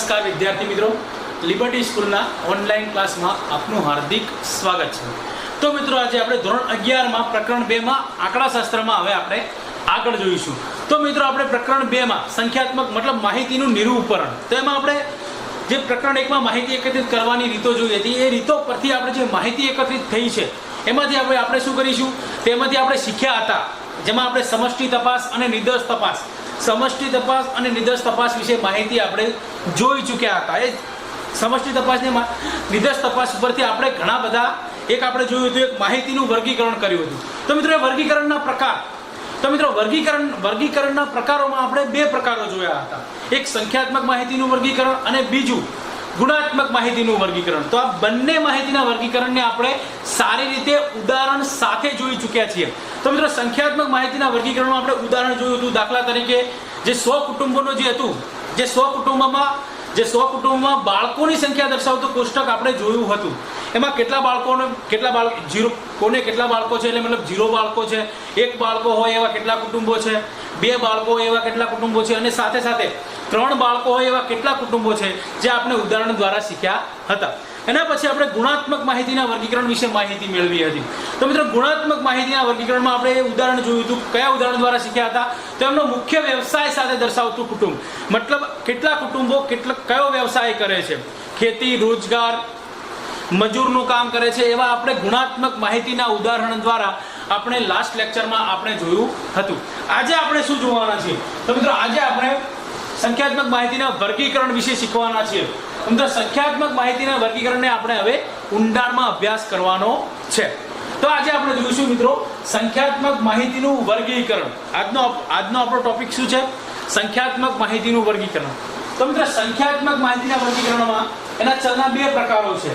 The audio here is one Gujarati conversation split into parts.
नमस्कार विद्यार्थी मित्रों, लिबर्टी स्कूलना ऑनलाइन क्लास में आपનું हार्दिक स्वागत है। तो मित्रों आज આપણે ધોરણ 11 માં પ્રકરણ 2 માં આંકડાશાસ્ત્રમાં હવે આપણે આગળ જોઈશું। તો મિત્રો આપણે પ્રકરણ 2 માં સંખ્યાત્મક मतलब માહિતીનું નિરૂપણ, તો એમાં આપણે જે પ્રકરણ 1 માં માહિતી એકત્રિત કરવાની રીતો જોઈ હતી, એ રીતો પરથી આપણે જે માહિતી એકત્રિત થઈ છે એમાંથી આપણે શું કરીશું, તેમાંથી આપણે શીખ્યા હતા, જેમાં આપણે સમષ્ટિ તપાસ અને નિદર્શ તપાસ, समष्टि तपास और निदर्श तपास विषय माहिती आपणे जोई चूक्या हता। ए समष्टि तपास ने निदर्श तपास परथी आपणे घणा बधा एक आपणे जोयुं हतुं, एक माहितीनुं वर्गीकरण कर्युं हतुं। तो मित्रों वर्गीकरणना प्रकार, तो मित्रों वर्गीकरणना प्रकारोमां आपणे बे प्रकारो जोया हता, एक संख्यात्मक माहितीनुं वर्गीकरण अने बीजुं गुणात्मक माहितीनुं वर्गीकरण। तो आ बंने माहितीना वर्गीकरणने आपणे सारी रीते उदाहरण साथे जोई चूक्या छीए। तो मित्रों संख्यात्मक माहितीना वर्गीकरणमां आपणे उदाहरण जोयुं हतुं, दाखला तरीके जे 100 कुटुंबोनो जे हतुं, जे 100 कुटुंबमां बाळकोनी संख्या दर्शावતું કોષ્ટક આપણે જોયું હતું। એમાં કેટલા બાળક જીરો કોને કેટલા બાળકો છે, એટલે મતલબ 0 બાળકો છે, 1 બાળકો હોય એવા કેટલા કુટુંબો છે, 2 બાળકો હોય એવા કેટલા કુટુંબો છે, અને સાથે સાથે 3 બાળકો હોય એવા કેટલા કુટુંબો છે, જે આપણે ઉદાહરણ દ્વારા શીખ્યા હતા। એના પછી આપણે ગુણાત્મક માહિતીના વર્ગીકરણ વિશે માહિતી મેળવી હતી। તો મિત્રો ગુણાત્મક માહિતીના વર્ગીકરણમાં આપણે એ ઉદાહરણ જોયું હતું, કયા ઉદાહરણ દ્વારા શીખ્યા હતા, તો એમનો મુખ્ય વ્યવસાય સાથે દર્શાવતું કુટુંબ, મતલબ કેટલા કુટુંબો કયો વ્યવસાય કરે છે, ખેતી, રોજગાર, મજૂરનું કામ કરે છે, એવા આપણે ગુણાત્મક માહિતીના ઉદાહરણ દ્વારા આપણે લાસ્ટ લેક્ચરમાં આપણે જોયું હતું। આજે આપણે શું જોવાના છીએ, તો મિત્રો આજે આપણે સંખ્યાત્મક માહિતીના વર્ગીકરણ વિશે શીખવાના છીએ। મિત્રો સંખ્યાત્મક માહિતીના વર્ગીકરણને આપણે હવે ઊંડાણમાં અભ્યાસ કરવાનો છે। તો આજે આપણે જોઈશું મિત્રો સંખ્યાત્મક માહિતીનું વર્ગીકરણ। આજનો આપણો ટોપિક શું છે, સંખ્યાત્મક માહિતીનું વર્ગીકરણ। તો મિત્રો સંખ્યાત્મક માહિતીના વર્ગીકરણમાં એના ચલના બે પ્રકારો છે।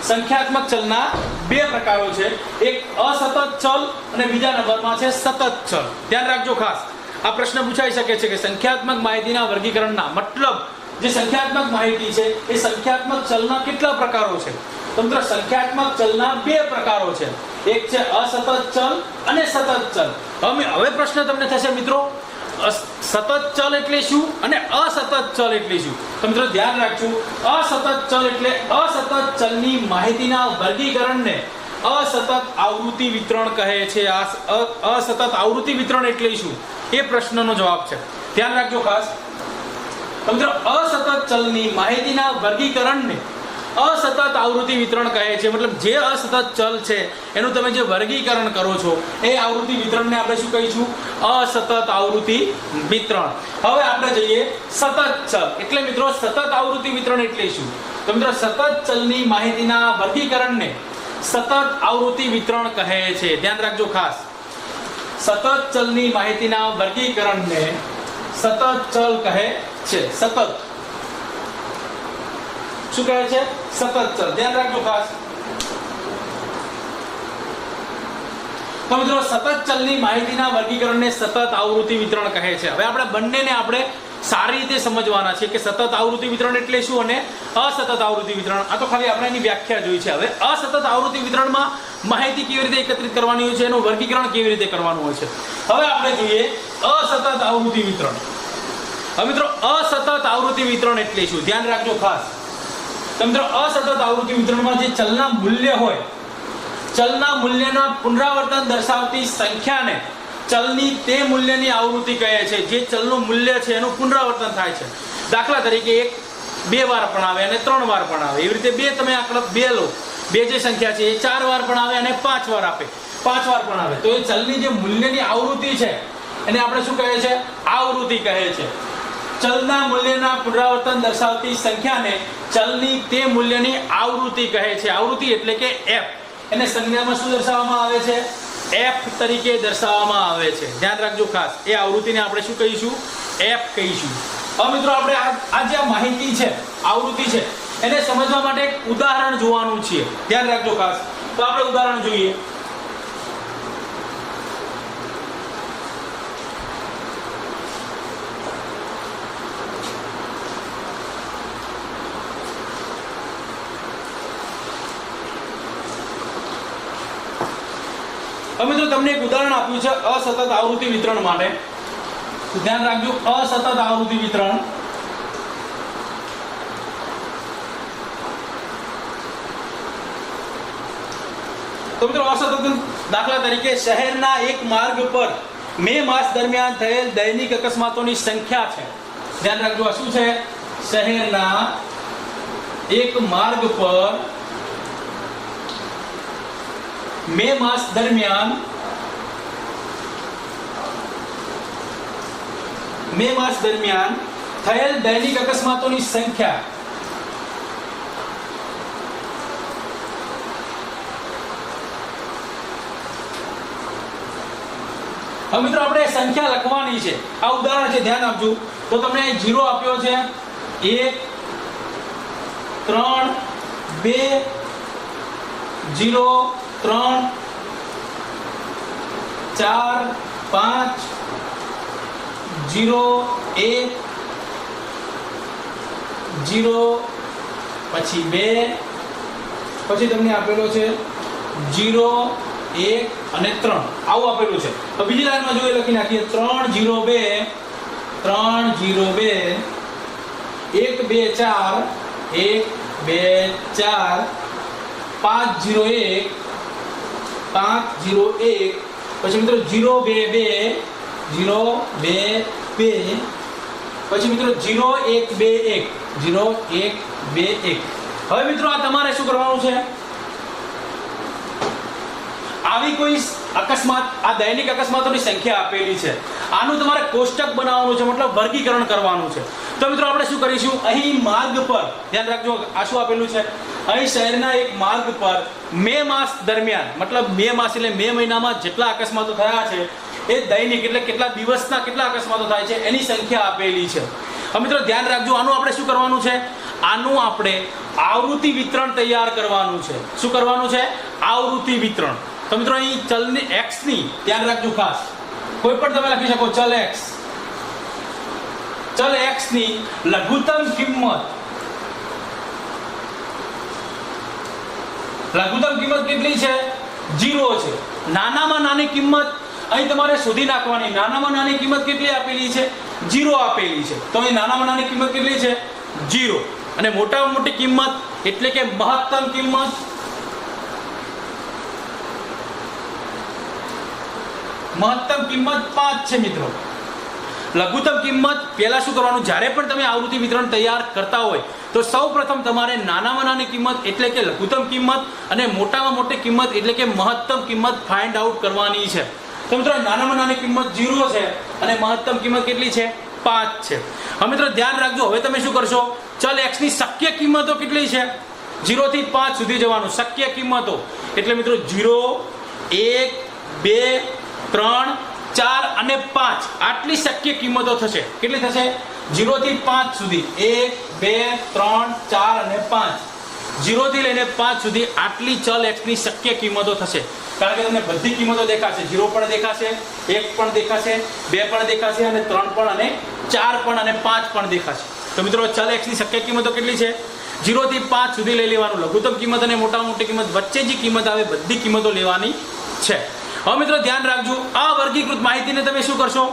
સંખ્યાત્મક ચલના બે પ્રકારો છે, એક અસતત ચલ અને બીજા નંબરમાં છે સતત ચલ। ધ્યાન રાખજો ખાસ, આ પ્રશ્ન પૂછાઈ શકે છે કે સંખ્યાત્મક માહિતીના વર્ગીકરણના મતલબ જે સંખ્યાત્મક માહિતી છે એ સંખ્યાત્મક ચલના કેટલા પ્રકારો છે। તો મિત્રો સંખ્યાત્મક ચલના બે પ્રકારો છે, એક છે અસતત ચલ અને સતત ચલ। હવે પ્રશ્ન તમને થશે મિત્રો સતત ચલ એટલે શું અને અસતત ચલ એટલે શું। તો મિત્રો ધ્યાન રાખજો, અસતત ચલ એટલે અસતત ચલની માહિતીના વર્ગીકરણને અસતત આવૃત્તિ વિતરણ કહે છે। આ અસતત આવૃત્તિ વિતરણ એટલે શું, એ પ્રશ્નનો જવાબ છે, ધ્યાન રાખજો ખાસ। તો મિત્રો અસતત ચલની માહિતીના વર્ગીકરણને અસતત આવૃત્તિ વિતરણ કહે છે, મતલબ જે અસતત ચલ છે એનું તમે જે વર્ગીકરણ કરો છો એ આવૃત્તિ વિતરણને આપણે શું કહીશું, અસતત આવૃત્તિ વિતરણ। હવે આપણે જોઈએ સતત ચલ એટલે મિત્રો સતત આવૃત્તિ વિતરણ એટલે શું। તો મિત્રો સતત ચલની માહિતીના વર્ગીકરણને સતત આવૃત્તિ વિતરણ કહે છે, ધ્યાન રાખજો ખાસ। સતત ચલની માહિતીના વર્ગીકરણને સતત ચલ કહે છે। સતત શું કહે છે, સતત ચલ, ધ્યાન રાખજો ખાસ। તો મિત્રો સતત ચલની માહિતીના વર્ગીકરણને સતત આવૃત્તિ વિતરણ કહે છે। હવે આપણે બંનેને આપણે સારી રીતે સમજવાના છે કે સતત આવૃત્તિ વિતરણ એટલે શું અને અસતત આવૃત્તિ વિતરણ। આ તો ખાલી આપણે એની વ્યાખ્યા જોઈ છે। હવે અસતત આવૃત્તિ વિતરણમાં માહિતી કેવી રીતે એકત્રિત કરવાની હોય છે, એનું વર્ગીકરણ કેવી રીતે કરવાનું હોય છે। હવે આપણે જોઈએ અસતત આવૃત્તિ વિતરણ। હવે મિત્રો અસતત આવૃત્તિ વિતરણ એટલે શું, ધ્યાન રાખજો ખાસ। તો મિત્રો અસતત આવૃત્તિ વિતરણમાં જે ચલના મૂલ્ય હોય, ચલના મૂલ્યના પુનરાવર્તન દર્શાવતી સંખ્યાને ચલની તે મૂલ્યની આવૃત્તિ કહે છે। જે ચલનું મૂલ્ય છે એનું પુનરાવર્તન થાય છે। દાખલા તરીકે 2 વાર પણ આવે અને 3 વાર પણ આવે, એવી રીતે 2 તમે આંકડો 2 લો, 2 જે સંખ્યા છે એ 4 વાર પણ આવે અને 5 વાર આપે, 5 વાર પણ આવે। તો એ ચલની જે મૂલ્યની આવૃત્તિ છે એને આપણે શું કહે છે, આવૃત્તિ કહે છે। ચલના મૂલ્યના પુનરાવર્તન દર્શાવતી સંખ્યાને ચલની તે મૂલ્યની આવૃત્તિ કહે છે। આવૃત્તિ એટલે કે f, એને સંજ્ઞામાં શું દર્શાવવામાં આવે છે, f તરીકે દર્શાવવામાં આવે છે, ધ્યાન રાખજો ખાસ। એ આવૃત્તિને આપણે શું કહીશું, f કહીશું। હવે મિત્રો આપણે આ જે માહિતી છે, આવૃત્તિ છે, એને સમજવા માટે એક ઉદાહરણ જોવાનું છે, ધ્યાન રાખજો ખાસ। તો આપણે ઉદાહરણ જોઈએ। હવે મિત્રો તમને એક ઉદાહરણ આપ્યું છે અસતત આવૃત્તિ વિતરણ માટે, ध्यान रखो असतत आवृत्ति वितरण तो मित्रों औसत दाखला तरीके शहरना एक मार्ग पर મે માસ દરમિયાન થયેલ દૈનિક અકસ્માતોની સંખ્યા છે। ધ્યાન રાખજો આ શું છે? શહેરના એક માર્ગ પર મે માસ દરમિયાન થયેલ દૈનિક અકસ્માતોની સંખ્યા। હવે મિત્રો આપણે સંખ્યા લખવાની છે। આ ઉદાહરણ છે, ધ્યાન આપજો। તો તમને 0 આપ્યો છે, 1 3 2 0 3 4 5 0 1 0 પછી 2 પછી તમને આપેલો છે 0 1 અને 3 આવું આપેલું છે। તો બીજી લાઈનમાં જોઈએ લખી નાખીએ 3 0 2 3 0 2 1 2 4 1 2 4 5 0 1 5 0 1 પછી મિત્રો 0 2 2 0 2 2 પછી મિત્રો 0 1 2 1 0 1 2 1। હવે મિત્રો આ તમારે શું કરવાનું છે? આવી કોઈ અકસ્માત, આ દૈનિક અકસ્માતોની સંખ્યા આપેલી છે, આનું તમારે કોષ્ટક બનાવવાનું છે, મતલબ વર્ગીકરણ કરવાનું છે। તો મિત્રો આપણે શું કરીશું? અહીં માર્ગ પર ધ્યાન રાખજો, આ શું આપેલું છે? અહીં શહેરના એક માર્ગ પર મે માસ દરમિયાન, મતલબ મે માસ એટલે મે મહિનામાં જેટલા અકસ્માતો થયા છે એ દૈનિક એટલે કેટલા દિવસના કેટલા અકસ્માતો થાય છે એની સંખ્યા આપેલી છે। હવે મિત્રો ધ્યાન રાખજો, આનું આપણે શું કરવાનું છે? આનું આપણે આવૃત્તિ વિતરણ તૈયાર કરવાનું છે। શું કરવાનું છે? આવૃત્તિ વિતરણ। तो मित्रों અહીં ચલની x ની ધ્યાન રાખજો ખાસ, કોઈ પણ તમે લખી શકો ચલ x, ચલ x ની લઘુત્તમ કિંમત કેટલી છે? 0 છે। નાનામાં નાની કિંમત અહીં તમારે શોધી નાખવાની। નાનામાં નાની કિંમત કેટલી આપેલી છે? 0 આપેલી છે। તો અહીં નાનામાં નાની કિંમત કેટલી છે? 0। અને મોટામાં મોટી કિંમત એટલે કે મહત્તમ કિંમત, મહત્તમ કિંમત 5 છે મિત્રો। લઘુત્તમ કિંમત પહેલા શું કરવાનું? જ્યારે પણ તમે આવૃત્તિ વિતરણ તૈયાર કરતા હોય તો સૌપ્રથમ તમારે નાનામાં નાની કિંમત એટલે કે લઘુત્તમ કિંમત અને મોટામાં મોટી કિંમત એટલે કે મહત્તમ કિંમત ફાઇન્ડ આઉટ કરવાની છે। તો મિત્રો નાનામાં નાની કિંમત 0 છે અને મહત્તમ કિંમત કેટલી છે? 5 છે। હવે મિત્રો ધ્યાન રાખજો, હવે તમે શું કરશો? ચલ x ની શક્ય કિંમતો કેટલી છે? 0 થી 5 સુધી જવાનું। શક્ય કિંમતો એટલે મિત્રો 0 1 2 3 4 અને 5 આટલી શક્ય કિંમતો થશે। કેટલી થશે? 0 થી 5 સુધી 1 2 3 4 અને 5, 0 થી લઈને 5 સુધી આટલી ચલ x ની શક્ય કિંમતો થશે। કારણ કે તમને બધી કિંમતો દેખાશે, 0 પણ દેખાશે, 1 પણ દેખાશે, 2 પણ દેખાશે અને 3 પણ અને 4 પણ અને 5 પણ દેખાશે। તો મિત્રો ચલ x ની શક્ય કિંમતો કેટલી છે? 0 થી 5 સુધી લઈ લેવાનું। લઘુત્તમ કિંમત અને મોટામાં મોટી કિંમત વચ્ચે જે કિંમત આવે બધી કિંમતો લેવાની છે। હવે મિત્રો ધ્યાન રાખજો, આ વર્ગીકૃત માહિતીને તમે શું કરશો?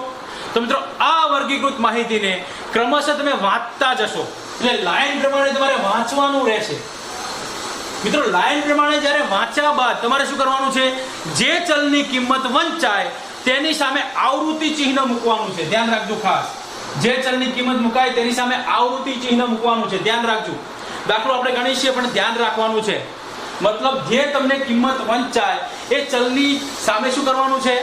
તો મિત્રો આ વર્ગીકૃત માહિતીને ક્રમશઃ તમે વાંચતા જશો, એટલે લાઈન પ્રમાણે તમારે વાંચવાનું રહેશે। મિત્રો લાઈન પ્રમાણે જ્યારે વાંચ્યા બાદ તમારે શું કરવાનું છે? જે ચલની કિંમત વંચાય તેની સામે આવૃત્તિ ચિહ્ન મૂકવાનું છે। ધ્યાન રાખજો ખાસ, જે ચલની કિંમત મુકાય તેની સામે આવૃત્તિ ચિહ્ન મૂકવાનું છે। ધ્યાન રાખજો, દાખલો આપણે ગણીએ પણ ધ્યાન રાખવાનું છે। मतलब જે તમને કિંમત વંચાય એ ચલની સામે શું કરવાનું છે?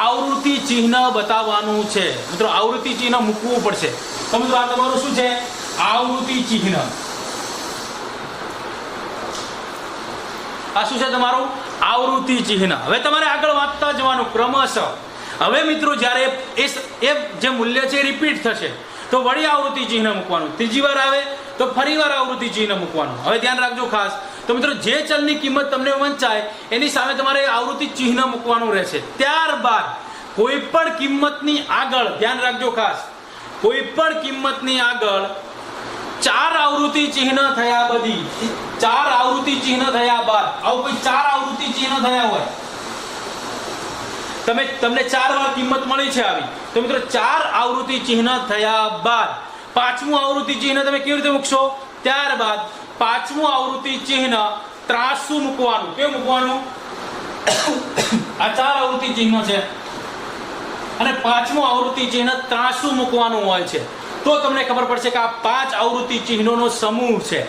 આવૃત્તિ ચિહ્ન બતાવવાનું છે। મિત્રો આવૃત્તિ ચિહ્ન મૂકવું પડશે। તો મિત્રો આ તમારું શું છે? આવૃત્તિ ચિહ્ન। આ શું છે તમારું? આવૃત્તિ ચિહ્ન। હવે તમારે આગળ વાંચતા જવાનું ક્રમશઃ। હવે મિત્રો જ્યારે એ જે મૂલ્ય છે રિપીટ થશે તો વળી આવૃત્તિ ચિહ્ન મૂકવાનું, ત્રીજી વાર આવે તો ફરીવાર આવૃત્તિ ચિહ્ન મૂકવાનું। હવે ધ્યાન રાખજો ખાસ, તો મિત્રો જે ચલની કિંમત તમને વંચાય એની સામે તમારે આવૃત્તિ ચિહ્ન મૂકવાનું રહેશે। ત્યારબાદ કોઈ પણ કિંમતની આગળ ધ્યાન રાખજો ખાસ, કોઈ પણ કિંમતની આગળ 4 આવૃત્તિ ચિહ્ન થયા બધી 4 આવૃત્તિ ચિહ્ન થયા બાદ આવું કોઈ 4 આવૃત્તિ ચિહ્ન થયા હોય, તમને 4 વાર કિંમત મળી છે આવી, તો મિત્રો 4 આવૃત્તિ ચિહ્ન થયા બાદ પાંચમું આવૃત્તિ ચિહ્ન તમે કેવી રીતે મૂકશો? ત્યારબાદ પાંચમું આવૃત્તિ ચિહ્ન ત્રાસું મૂકવાનું। કેવું મૂકવાનું? આ 4 આવૃત્તિ ચિહ્નો છે અને પાંચમું આવૃત્તિ ચિહ્ન ત્રાંસુ મૂકવાનું હોય છે, તો તમને ખબર પડશે કે આ 5 આવૃત્તિ ચિહ્નોનો સમૂહ છે.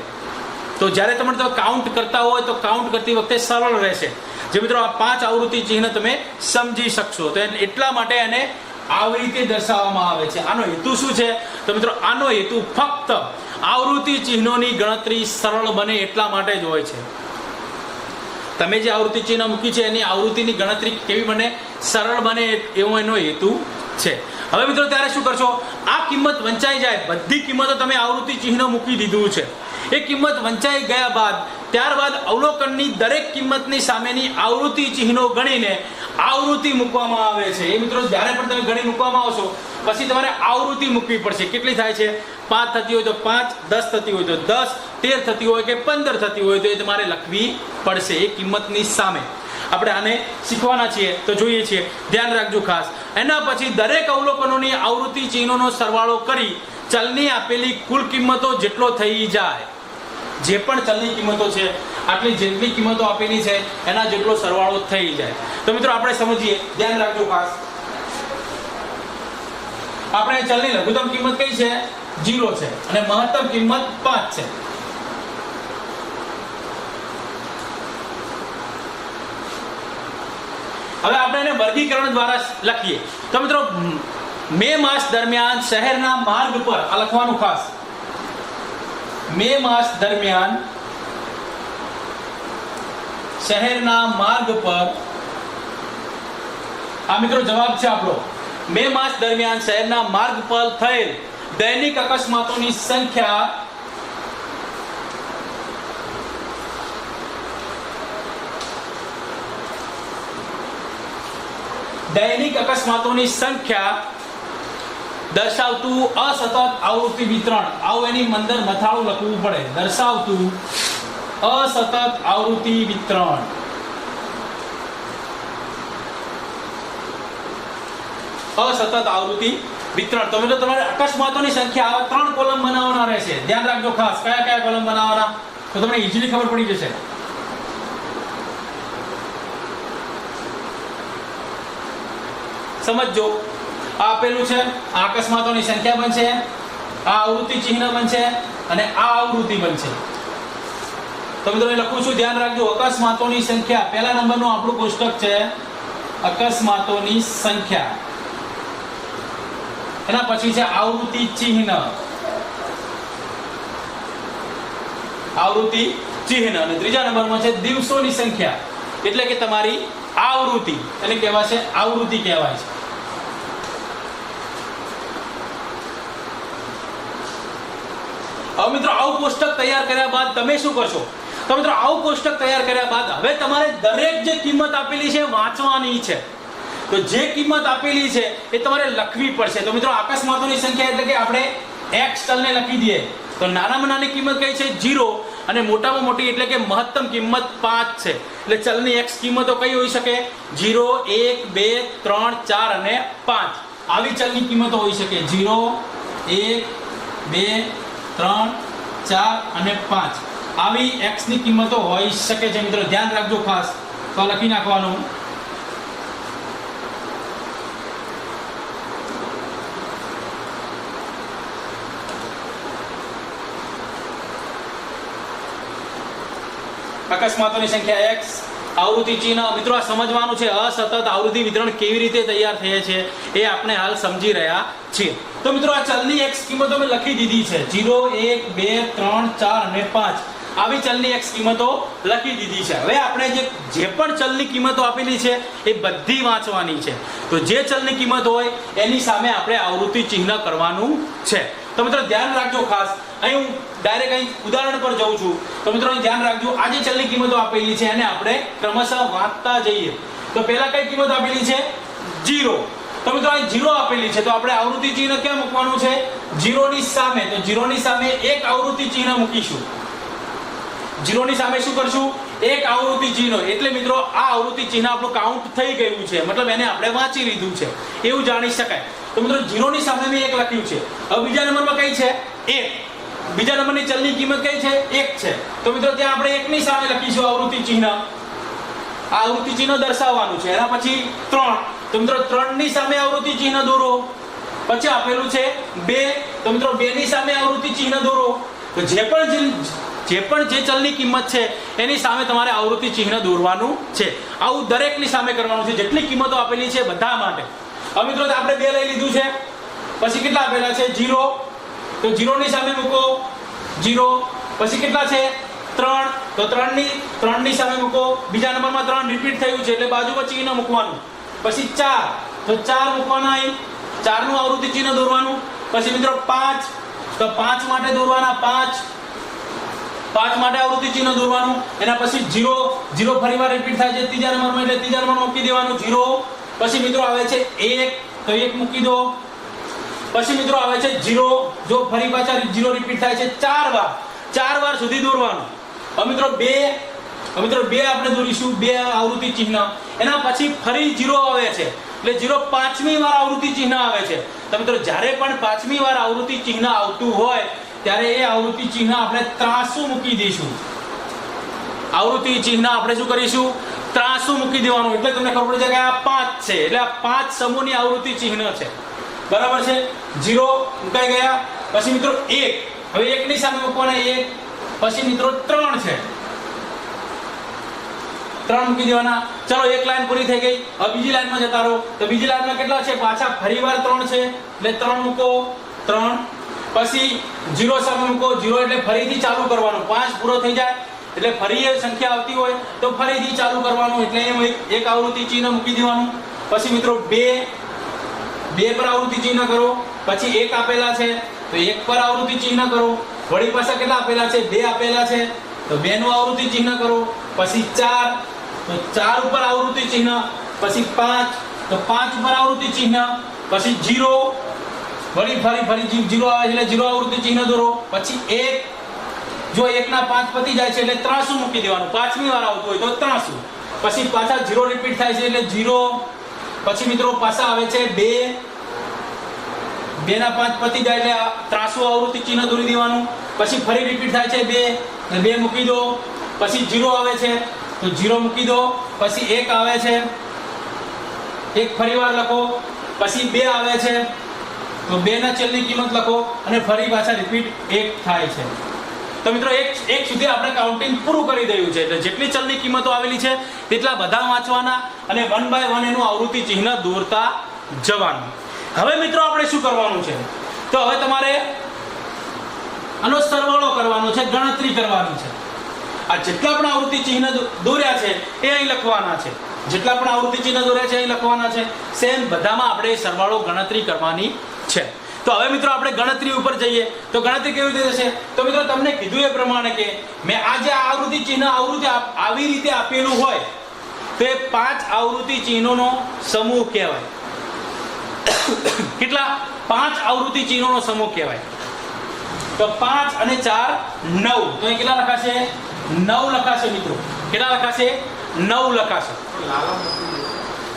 તો જ્યારે તમે કાઉન્ટ કરતા હોય તો કાઉન્ટ કરતી વખતે સરળ રહેશે. જે મિત્રો આ 5 આવૃત્તિ ચિહ્ન તમે સમજી શકશો. તો એટલા માટે એને આવી રીતે દર્શાવવામાં આવે છે. આનો હેતુ શું છે? તો મિત્રો આનો હેતુ ફક્ત આવૃત્તિ ચિહ્નોની ગણતરી સરળ બને એટલા માટે જ હોય છે. તમે જે આવૃત્તિ ચિહ્ન મૂકી છે એની આવૃત્તિની ગણતરી કેવી બને, સરળ બને, એવો એનો હેતુ છે. હવે મિત્રો ત્યારે શું કરશો? આ કિંમત વંચાઈ જાય, બધી કિંમતો તમે આવૃત્તિ ચિહ્ન મૂકી દીધું છે. એ કિંમત વંચાઈ ગયા બાદ ત્યારબાદ અવલોકનની દરેક કિંમતની સામેની આવૃત્તિ ચિહ્નો ગણીને આવૃત્તિ મૂકવામાં આવે છે. એ મિત્રો જ્યારે પણ તમે ગણી મૂકવામાં આવશો પછી તમારે આવૃત્તિ મૂકવી પડશે. કેટલી થાય છે? 5 થતી હોય તો 5, 10 થતી હોય તો 10, 13 થતી હોય કે 15 થતી હોય તો એ તમારે લખવી પડશે એ કિંમતની સામે. આપણે આને શીખવાના છીએ તો જોઈએ છીએ, ધ્યાન રાખજો ખાસ. એના પછી દરેક અવલોકનોની આવૃત્તિ ચિહ્નોનો સરવાળો કરી ચલની આપેલી કુલ કિંમતો જેટલો થઈ જાય, જે પણ ચલની કિંમતો છે આટલી જેટલી કિંમતો આપેલી છે એના જેટલો સરવાળો થઈ જાય. તો મિત્રો આપણે સમજીએ, ધ્યાન રાખજો ખાસ. આપણે ચલની લઘુત્તમ કિંમત કઈ છે? 0 છે અને મહત્તમ કિંમત 5 છે. હવે આપણે એને વર્ગીકરણ દ્વારા લખીએ. તો મિત્રો મે માસ દરમિયાન શહેરના માર્ગ પર, આ લખવાનું ખાસ, મે માસ દરમિયાન શહેરના માર્ગ પર, આ મિત્રો જવાબ છે આપણો. મે માસ દરમિયાન શહેરના માર્ગ પર થયેલ દૈનિક અકસ્માતોની સંખ્યા દર્શાવતું અસતત આવૃત્તિ વિતરણ. આવું એની અંદર મથાળું લખવું પડે. દર્શાવતું અસતત આવૃત્તિ વિતરણ. અસતત આવૃત્તિ વિતરણ. તમે તો તમારે અકસ્માતોની સંખ્યા આવા 3 કોલમ બનાવવાના રહેશે. ધ્યાન રાખજો ખાસ, કયા કયા કોલમ બનાવવાના, તો તમને ઈઝીલી ખબર પડી જશે. સમજો, આ આપેલું છે, આ અકસ્માતોની સંખ્યા બનશે, આ આવૃત્તિ ચિહ્ન બનશે અને આ આવૃત્તિ બનશે. તો મિત્રો લખું છું, ધ્યાન રાખજો. અકસ્માતોની સંખ્યા, પહેલા નંબરનું આપણું કોષ્ટક છે અકસ્માતોની સંખ્યા. એના પછી છે આવૃત્તિ ચિહ્ન, આવૃત્તિ ચિહ્ન, અને ત્રીજા નંબરમાં છે દિવસોની સંખ્યા, એટલે કે તમારી આવૃત્તિ. એને કહેવાય છે આવૃત્તિ કહેવાય છે. હવે મિત્રો આવું કોષ્ટક તૈયાર કર્યા બાદ તમે શું કરશો? તો મિત્રો આવું કોષ્ટક તૈયાર કર્યા બાદ હવે તમારે દરેક જે કિંમત આપેલી છે વાંચવાની છે. તો જે કિંમત આપેલી છે એ તમારે લખવી પડશે. તો મિત્રો અકસ્માતોની સંખ્યા એટલે કે આપણે x ચલને લખી દઈએ. તો નાનામાં નાની કિંમત કઈ છે? 0, અને મોટામાં મોટી એટલે કે મહત્તમ કિંમત 5 છે. એટલે ચલની x કિંમતો કઈ હોઈ શકે? 0, 1, 2, 3, 4 અને 5. આવી ચલની કિંમતો હોઈ શકે. 0, 1, 2, 3, 4 અને 5. આવી x ની કિંમતો હોઈ શકે છે. મિત્રો ધ્યાન રાખજો ખાસ. તો લખી નાખવાનું. અકસ્માતોની સંખ્યા x, આવૃત્તિ ચિહ્ન. મિત્રો આ સમજવાનું છે અસતત આવૃત્તિ વિતરણ કેવી રીતે તૈયાર થાય છે એ આપણે હાલ સમજી રહ્યા છીએ. તો મિત્રો આ ચલની x કિંમતો મેં લખી દીધી છે. 0, 1, 2, 3, 4 અને 5. આવી ચલની x કિંમતો લખી દીધી છે. હવે આપણે જે પણ ચલની કિંમતો આપેલી છે એ બધી વાંચવાની છે. તો જે ચલની કિંમત હોય એની સામે આપણે આવૃત્તિ ચિહ્ન કરવાનું છે. તો મિત્રો ધ્યાન રાખજો ખાસ. અહીં હું ડાયરેક્ટ અહીં ઉદાહરણ પર જાઉં છું. તો મિત્રો ધ્યાન રાખજો, આ જે ચલની કિંમતો આપેલી છે એને આપણે ક્રમશઃ વાંચતા જઈએ. તો પહેલા કઈ કિંમત આપેલી છે? 0. તો મિત્રો અહીં 0 આપેલી છે, તો આપણે આવૃત્તિ ચિહ્ન ક્યાં મૂકવાનું છે? 0 ની સામે. તો 0 ની સામે એક આવૃત્તિ ચિહ્ન મૂકીશું. 0 ની સામે શું કરશું? એક આવૃત્તિ ચિહ્ન. એટલે મિત્રો આ આવૃત્તિ ચિહ્ન આપણું કાઉન્ટ થઈ ગયું છે, મતલબ એને આપણે વાંચી લીધું છે એવું જાણી શકાય. તો મિત્રો 0 ની સામે મેં 1 લખ્યું છે. હવે બીજા નંબરમાં કઈ છે? 1. બીજા નંબરની ચલની કિંમત કઈ છે? 1 છે. તો મિત્રો ત્યાં આપણે 1 ની સામે લખીશું આવૃત્તિ ચિહ્ન. આ આવૃત્તિ ચિહ્ન દર્શાવવાનું છે. એના પછી 3, તો મિત્રો 3 ની સામે આવૃત્તિ ચિહ્ન દોરો. પછી આપેલું છે 2, તો મિત્રો 2 ની સામે આવૃત્તિ ચિહ્ન દોરો. તો જે પણ જે ચલની કિંમત છે એની સામે તમારે આવૃત્તિ ચિહ્ન દોરવાનું છે. આવું દરેકની સામે કરવાનું છે, જેટલી કિંમતો આપેલી છે બધા માટે. હવે મિત્રો આપણે 2 લઈ લીધું છે. પછી કેટલા આપેલા છે? 0, તો 0 ની સામે મૂકો 0. પછી કેટલા છે? 3, તો 3 ની સામે મૂકો. બીજા નંબરમાં 3 રિપીટ થયું છે એટલે બાજુમાં ચિહ્ન મૂકવાનું. પછી 4, તો 4 મૂકવાના અહીં, 4 નું આવૃત્તિ ચિહ્ન દોરવાનું. પછી મિત્રો 5, તો 5 માટે દોરવાના, 5 માટે આવૃત્તિ ચિહ્ન દોરવાનું. એના પછી 0 ફરીવાર રિપીટ થાય છે ત્રીજા નંબરમાં એટલે ત્રીજા નંબરમાં મૂકી દેવાનું 0. પછી મિત્રો આવે છે 1, તો 1 મૂકી દો. પછી મિત્રો આવે છે 0, જો ફરી પાછા 0 રિપીટ થાય છે 4 વાર સુધી દોરવાનું. હવે મિત્રો 2 આપણે દોરીશું, 2 આવૃત્તિ ચિહ્ન. એના પછી ફરી 0 આવે છે એટલે 0 પાંચમી વાર આવૃત્તિ ચિહ્ન આવે છે. તો મિત્રો જ્યારે પણ પાંચમી વાર આવૃત્તિ ચિહ્ન આવતું હોય ત્યારે એ આવૃત્તિ ચિહ્ન આપણે ત્રાસું મૂકી દઈશું. આવૃત્તિ ચિહ્ન આપણે શું કરીશું? ત્રાસું મૂકી દેવાનું. એટલે તમને ખબર પડી જાય કે આ 5 છે એટલે આ 5 સમૂહની આવૃત્તિ ચિહ્ન છે. બરાબર છે? 0 મુકાઈ ગયા. પછી મિત્રો 1, હવે 1 ની સામે મૂકવાના 1. પછી મિત્રો 3 છે, 3 મૂકી દેવાના. ચલો એક લાઈન પૂરી થઈ ગઈ. હવે બીજી લાઈનમાં જતા રહો. તો બીજી લાઈનમાં કેટલા છે? પાછા ફરીવાર 3 છે એટલે 3 મૂકો 3. પછી 0 સામે મૂકો 0 એટલે ફરીથી ચાલુ કરવાનું. 5 પૂરો થઈ જાય એટલે ફરી એ સંખ્યા આવતી હોય તો ફરીથી ચાલુ કરવાનું. એટલે એમ એક આવૃત્તિ ચિહ્ન મૂકી દેવાનું. પછી મિત્રો 2 પર આવૃત્તિ ચિહ્ન કરો. પછી 1 આપેલા છે તો 1 પર આવૃત્તિ ચિહ્ન કરો. વળી પાછા કેટલા આપેલા છે? 2 આપેલા છે તો 2 નું આવૃત્તિ ચિહ્ન કરો. પછી 4, તો 4 ઉપર આવૃત્તિ ચિહ્ન. પછી 5, તો 5 ઉપર આવૃત્તિ ચિહ્ન. પછી 0, વળી ફરી 0 આવે એટલે 0 આવૃત્તિ ચિહ્ન દોરો. પછી 1, જો 1 ના 5 પતી જાય છે એટલે ત્રાસું મૂકી દેવાનું. પાંચમી વાર આવતું હોય તો ત્રાસું. પછી પાછા 0 રિપીટ થાય છે એટલે 0. પછી મિત્રો પાછા આવે છે 2 ના 5 પતી જાય એટલે ત્રાસું આવૃત્તિ ચિહ્ન દોરી દેવાનું. પછી ફરી રિપીટ થાય છે 2 મૂકી દો. પછી 0 આવે છે તો 0 મૂકી દો. પછી 1 આવે છે, 1 ફરીવાર લખો. પછી 2 આવે છે તો 2 ના ચલની કિંમત લખો અને ફરી પાછા રિપીટ 1 થાય છે. તો મિત્રો એક સુધી આપણે કાઉન્ટિંગ પૂરું કરી દયું છે. એટલે જેટલી ચલની કિંમતો આવેલી છે તેટલા બધા વાંચવાના અને 1 બાય 1 એનું આવૃત્તિ ચિહ્ન દોરતા જવાનું. હવે મિત્રો આપણે શું કરવાનું છે? તો હવે તમારે આનો સરવાળો કરવાનો છે, ગણતરી કરવાની છે. આ જેટલા પણ આવૃત્તિ ચિહ્ન દોર્યા છે એ અહીં લખવાના છે. જેટલા પણ આવૃત્તિ ચિહ્ન દોર્યા છે અહીં લખવાના છે. સેમ બધામાં આપણે સરવાળો ગણતરી કરવાની છે. તો હવે મિત્રો આપણે ગણતરી ઉપર જઈએ. તો ગણતરી કેવી રીતે થશે? તો મિત્રો તમને કીધું એ પ્રમાણે કે મેં આ જે આવૃત્તિ ચિહ્ન આવી રીતે આપેલું હોય તે 5 આવૃત્તિ ચિહ્નોનો સમૂહ કહેવાય. કેટલા? 5 આવૃત્તિ ચિહ્નોનો સમૂહ કહેવાય. તો 5 અને 4 9. તો અહીં કેટલા લખાશે? 9 લખાશે મિત્રો. કેટલા લખાશે? 9 લખાશે.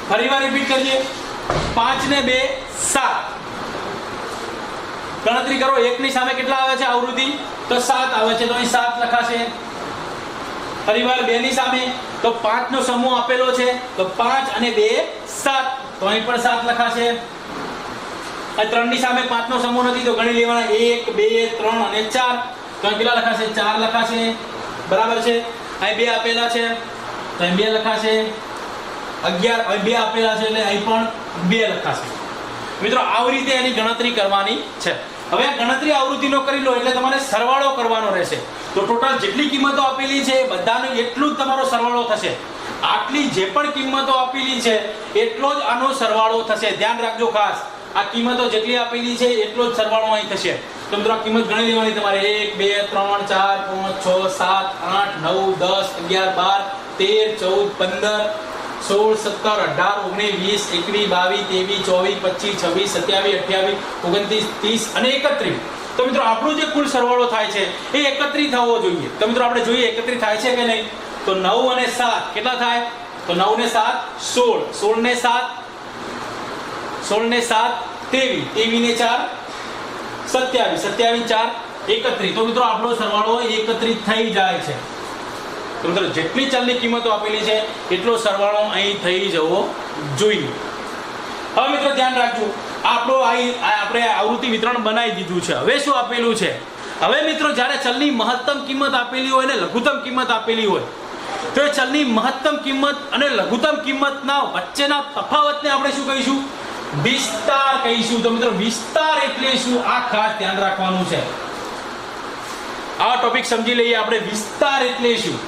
ફરીવાર રિપીટ કરીએ. 5 ને 2 7. ગણતરી કરો. 1 ની સામે કેટલા આવે છે આવૃત્તિ? તો 7 આવે છે તો અહીં 7 લખાશે. ફરીવાર 2 ની સામે તો 5 નો સમૂહ આપેલો છે તો 5 અને 2 7, તો અહીં પણ 7 લખાશે. આ 3 ની સામે 5 નો સમૂહ નથી તો ગણી લેવાના 1 2 3 અને 4, તો અહીં કેટલા લખાશે? 4 લખાશે. બરાબર છે? અહીં 2 આપેલા છે તો અહીં 2 લખાશે. 11 અહીં 2 આપેલા છે એટલે અહીં પણ 2 લખાશે. મિત્રો આવી રીતે એની ગણતરી કરવાની છે. હવે આ ગણતરી આવૃત્તિનો કરી લો એટલે તમારે સરવાળો કરવાનો રહેશે. તો ટોટલ જેટલી કિંમતો આપેલી છે બધાનો એટલું જ તમારો સરવાળો થશે. આટલી જે પણ કિંમતો આપેલી છે એટલો જ આનો સરવાળો થશે. ધ્યાન રાખજો ખાસ. આ કિંમતો જેટલી આપેલી છે એટલો જ સરવાળો અહીં થશે. તો મિત્રો આ કિંમત ગણી લેવાની તમારે 1 2 3 4 5 6 7 8 9 10 11 12 13 14 15 16 17 18 19 20 21 22 23 24 25 26 27 28 29 30 અને 31. તો મિત્રો આપણો જે કુલ સરવાળો થાય છે એ 31 થવો જોઈએ. તો મિત્રો આપણે જોઈએ 31 થાય છે કે નહીં. તો 9 અને 7 કેટલા થાય? તો 9 ને 7 16, 16 ને 7 23, 23 ને 4 27, 27 4 31. તો મિત્રો આપણો સરવાળો 31 થઈ જાય છે. તો મિત્રો જેટલી ચલની કિંમતો આપેલી છે એટલો સરવાળો અહીં થઈ જવો જોઈએ. હવે મિત્રો ધ્યાન રાખજો, આપણે આવૃત્તિ વિતરણ બનાવી દીધું છે. હવે શું આપેલું છે? હવે મિત્રો જ્યારે ચલની મહત્તમ કિંમત આપેલી હોય ને લઘુત્તમ કિંમત આપેલી હોય તો એ ચલની મહત્તમ કિંમત અને લઘુત્તમ કિંમતના વચ્ચેના તફાવતને આપણે શું કહીશું? વિસ્તાર કહીશું. તો મિત્રો વિસ્તાર એટલે શું? આ ખાસ ધ્યાન રાખવાનું છે. આ ટોપિક સમજી લઈએ આપણે. વિસ્તાર એટલે શું?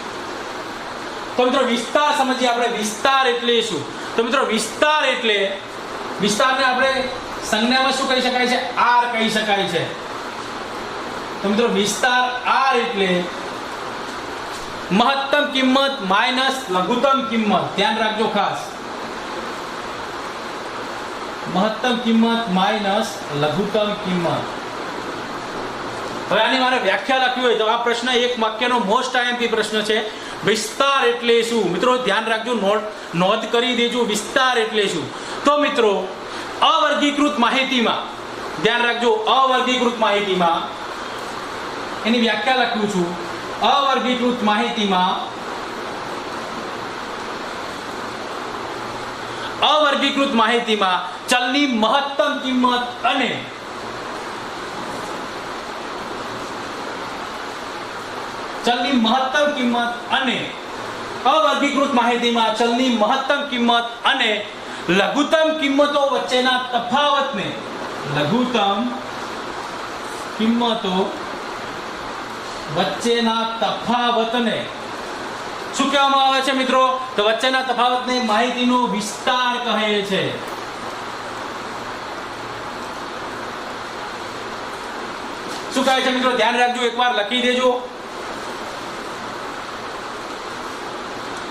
તો મિત્રો વિસ્તાર સમજીએ આપણે. વિસ્તાર એટલે શું? તો મિત્રો વિસ્તાર એટલે, વિસ્તારને આપણે સંજ્ઞામાં શું કહી શકાય છે? આર કહી શકાય છે. તો મિત્રો વિસ્તાર આર એટલે મહત્તમ કિંમત માઇનસ લઘુત્તમ કિંમત. ધ્યાન રાખજો ખાસ. મહત્તમ કિંમત માઇનસ લઘુત્તમ કિંમત. હવે આની મારે વ્યાખ્યા લખવી હોય તો આ પ્રશ્ન એક વાક્યનો મોસ્ટ આઈએમપી પ્રશ્ન છે. વિસ્તાર એટલે શું? મિત્રો ધ્યાન રાખજો, નોંધ કરી દેજો. વિસ્તાર એટલે શું? તો મિત્રો અવર્ગીકૃત માહિતીમાં, ધ્યાન રાખજો, અવર્ગીકૃત માહિતીમાં એની વ્યાખ્યા લખું છું. અવર્ગીકૃત માહિતીમાં ચલની મહત્તમ કિંમત અને અવર્ગીકૃત માહિતીમાં ચલની મહત્તમ કિંમત અને લઘુત્તમ કિંમતો વચ્ચેના તફાવતને શું કહેવામાં આવે છે મિત્રો? તો વચ્ચેના તફાવતને માહિતીનો વિસ્તાર કહે છે. શું કહે છે મિત્રો? ધ્યાન રાખજો, એકવાર લખી દેજો.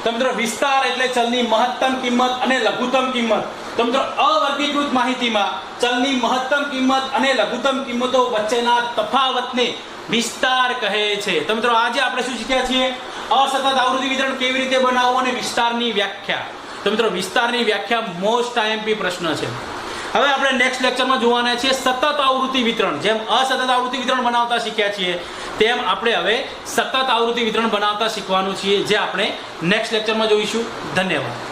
તો મિત્રો વિસ્તાર એટલે ચલની મહત્તમ કિંમત અને લઘુત્તમ કિંમત. તો મિત્રો અવર્ગીકૃત માહિતીમાં ચલની મહત્તમ કિંમત અને લઘુત્તમ કિંમતો વચ્ચેના તફાવતને વિસ્તાર કહે છે. તો મિત્રો આજે આપણે શું શીખ્યા છીએ? અસતત આવૃત્તિ વિતરણ કેવી રીતે બનાવવું અને વિસ્તારની વ્યાખ્યા. તો મિત્રો વિસ્તારની વ્યાખ્યા મોસ્ટ આઈએમપી પ્રશ્ન છે. હવે આપણે નેક્સ્ટ લેક્ચરમાં જોવાના છીએ સતત આવૃત્તિ વિતરણ. જેમ અસતત આવૃત્તિ વિતરણ બનાવતા શીખ્યા છીએ તેમ આપણે હવે સતત આવૃત્તિ વિતરણ બનાવતા શીખવાનું છીએ, જે આપણે નેક્સ્ટ લેક્ચરમાં જોઈશું. ધન્યવાદ.